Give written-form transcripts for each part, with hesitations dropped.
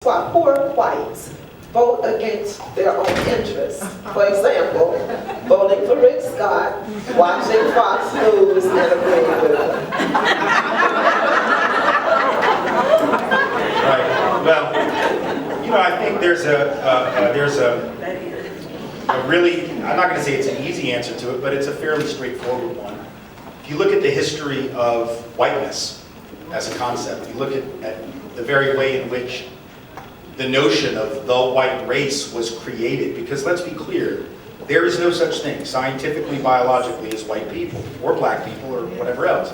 why poor whites vote against their own interests. For example, voting for Rick Scott, watching Fox News, and agreeing with him. Right. Well, I think there's a really, I'm not going to say it's an easy answer to it, but it's a fairly straightforward one. If you look at the history of whiteness as a concept, you look at the very way in which the notion of the white race was created, because let's be clear, there is no such thing scientifically, biologically, as white people, or black people, or whatever else.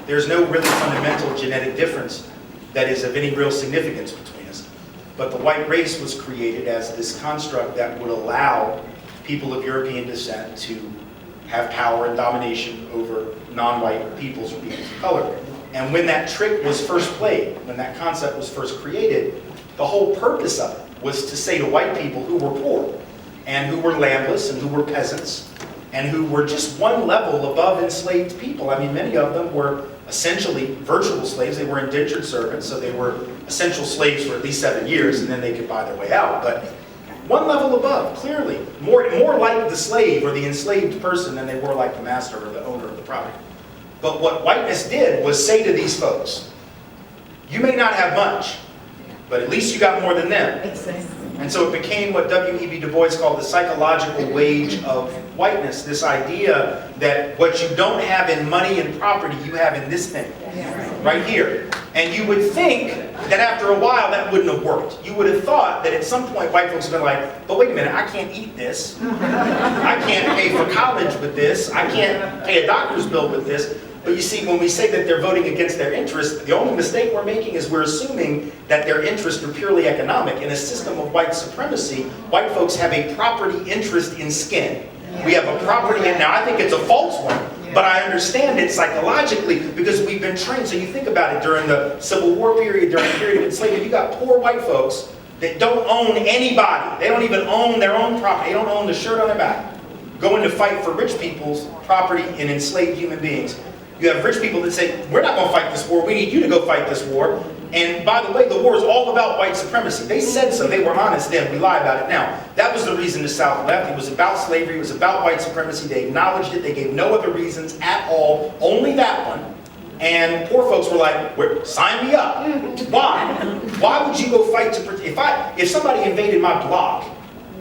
There's no really fundamental genetic difference that is of any real significance between us. But the white race was created as this construct that would allow people of European descent to have power and domination over non-white peoples or peoples of color. And when that trick was first played, when that concept was first created, the whole purpose of it was to say to white people who were poor, and who were landless, and who were peasants, and who were just one level above enslaved people. I mean, many of them were essentially virtual slaves. They were indentured servants, so they were essential slaves for at least 7 years, and then they could buy their way out. But one level above, clearly, more like the slave or the enslaved person than they were like the master or the owner of the property. But what whiteness did was say to these folks, you may not have much, but at least you got more than them. And so it became what W.E.B. Du Bois called the psychological wage of whiteness, this idea that what you don't have in money and property, you have in this thing, right here. And you would think that after a while that wouldn't have worked. You would have thought that at some point white folks would have been like, but wait a minute, I can't eat this. I can't pay for college with this. I can't pay a doctor's bill with this. But you see, when we say that they're voting against their interests, the only mistake we're making is we're assuming that their interests are purely economic. In a system of white supremacy, white folks have a property interest in skin. We have a property, and now I think it's a false one, but I understand it psychologically because we've been trained. So you think about it, during the Civil War period, during the period of enslavement, you got poor white folks that don't own anybody. They don't even own their own property. They don't own the shirt on their back. Going to fight for rich people's property and enslaved human beings. You have rich people that say, we're not going to fight this war, we need you to go fight this war. And by the way, the war is all about white supremacy. They said so, they were honest then, we lie about it now. That was the reason the South left. It was about slavery, it was about white supremacy. They acknowledged it, they gave no other reasons at all, only that one. And poor folks were like, sign me up. Why? Why would you go fight to protect? If somebody invaded my block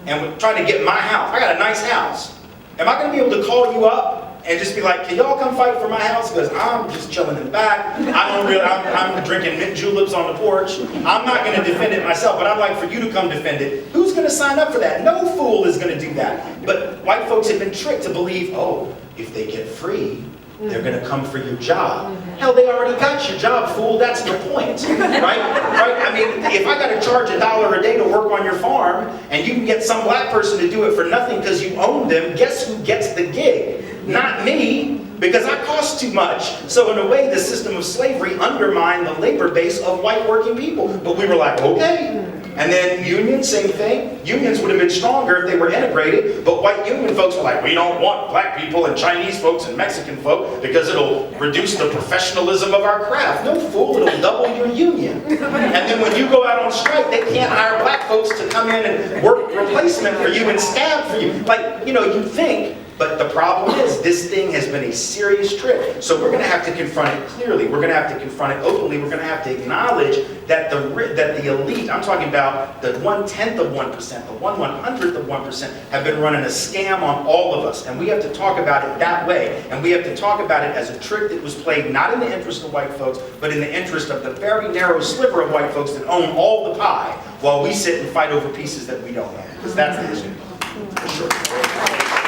and was trying to get my house, I got a nice house, am I going to be able to call you up and just be like, can y'all come fight for my house? Because I'm just chilling in the back. I'm drinking mint juleps on the porch. I'm not going to defend it myself, but I'd like for you to come defend it. Who's going to sign up for that? No fool is going to do that. But white folks have been tricked to believe, oh, if they get free, they're going to come for your job. Hell, they already got your job, fool. That's the point, right? I mean, if I got to charge $1 a day to work on your farm, and you can get some black person to do it for nothing because you own them, guess who gets the gig? Not me, because I cost too much. So in a way, the system of slavery undermined the labor base of white working people. But we were like, okay. And then unions, same thing. Unions would have been stronger if they were integrated, but white union folks were like, we don't want black people and Chinese folks and Mexican folk because it'll reduce the professionalism of our craft. No fool, it'll double your union. And then when you go out on strike, they can't hire black folks to come in and work replacement for you and stab for you. Like, you think. But the problem is, this thing has been a serious trick. So we're going to have to confront it clearly. We're going to have to confront it openly. We're going to have to acknowledge that the elite, I'm talking about the 1/10 of 1%, the 1/100th of 1%, have been running a scam on all of us. And we have to talk about it that way. And we have to talk about it as a trick that was played not in the interest of white folks, but in the interest of the very narrow sliver of white folks that own all the pie, while we sit and fight over pieces that we don't own. Because that's the issue. For sure.